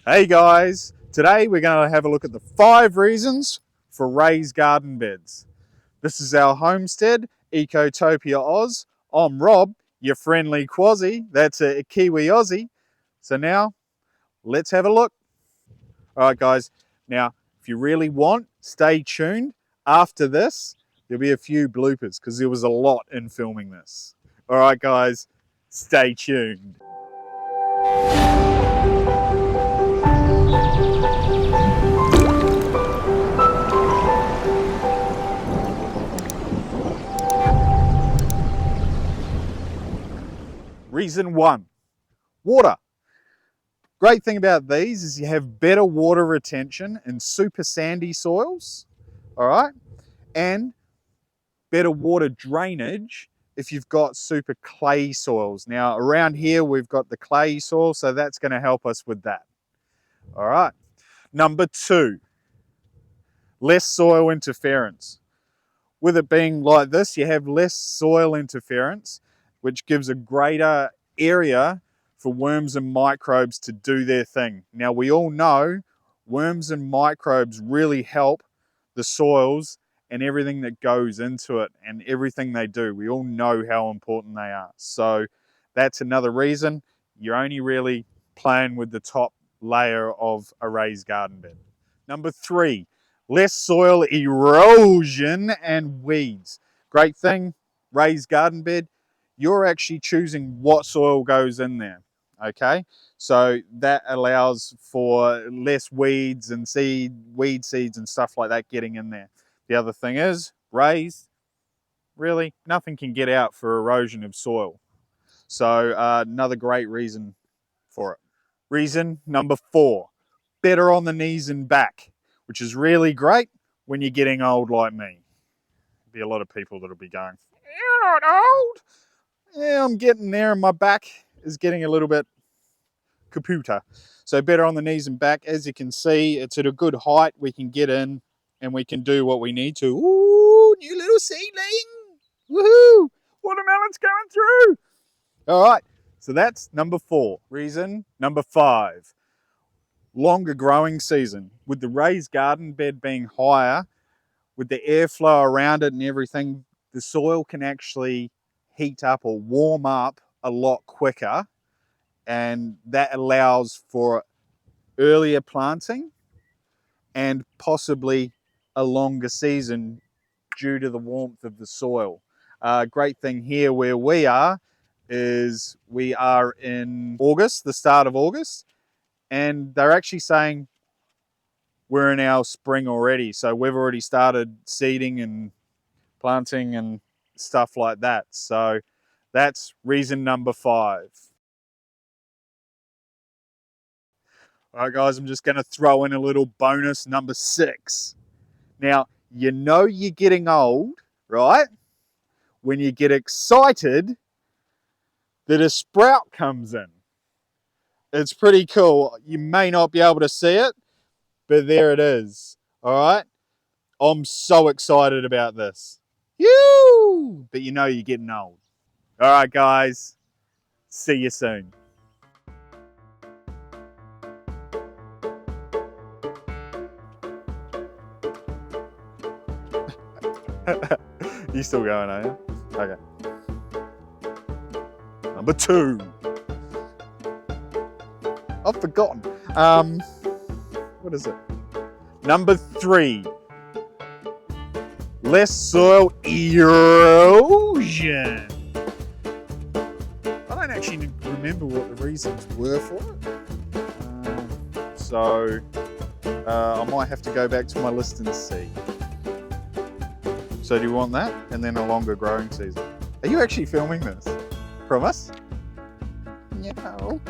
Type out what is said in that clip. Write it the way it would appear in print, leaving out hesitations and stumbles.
Hey guys, today we're going to have a look at the 5 reasons for raised garden beds. This is our Homestead, Ecotopia-OZ. I'm Rob, your friendly Quasi, that's a Kiwi Aussie. So now, let's have a look. Alright guys, now if you really want, stay tuned. After this, there'll be a few bloopers because there was a lot in filming this. Alright guys, stay tuned. Reason 1, water. Great thing about these is you have better water retention in super sandy soils, all right, and better water drainage if you've got super clay soils. Now around here we've got the clay soil, so that's going to help us with that. All right. Number 2, less soil interference. With it being like this, you have less soil interference, which gives a greater area for worms and microbes to do their thing. Now we all know worms and microbes really help the soils and everything that goes into it and everything they do. We all know how important they are. So that's another reason you're only really playing with the top layer of a raised garden bed. Number 3, less soil erosion and weeds. Great thing, raised garden bed, you're actually choosing what soil goes in there, okay? So that allows for less weeds and weed seeds and stuff like that getting in there. The other thing is, raised, really, nothing can get out for erosion of soil. So another great reason for it. Reason number 4, better on the knees and back, which is really great when you're getting old like me. There'll be a lot of people that'll be going, "You're not old." Yeah, I'm getting there and my back is getting a little bit kaputa. So better on the knees and back. As you can see, it's at a good height. We can get in and we can do what we need to. Ooh, new little seedling. Woohoo! Watermelon's coming through. All right, so that's number 4. Reason number 5, longer growing season. With the raised garden bed being higher, with the airflow around it and everything, the soil can actually heat up or warm up a lot quicker, and that allows for earlier planting and possibly a longer season due to the warmth of the soil. Great thing here where we are is we are in August, the start of August, and they're actually saying we're in our spring already. So we've already started seeding and planting and stuff like that. So that's reason number 5. All right, guys, I'm just going to throw in a little bonus, number 6. Now, you know you're getting old, right? When you get excited that a sprout comes in. It's pretty cool. You may not be able to see it, but there it is. All right? I'm so excited about this. Yoo! But you know you're getting old. All right, guys. See you soon. You still going, are you? Okay. Number 2. I've forgotten. What is it? Number 3. Less soil erosion. I don't actually remember what the reasons were for it. So I might have to go back to my list and see. So do you want that? And then a longer growing season. Are you actually filming this? Promise? No.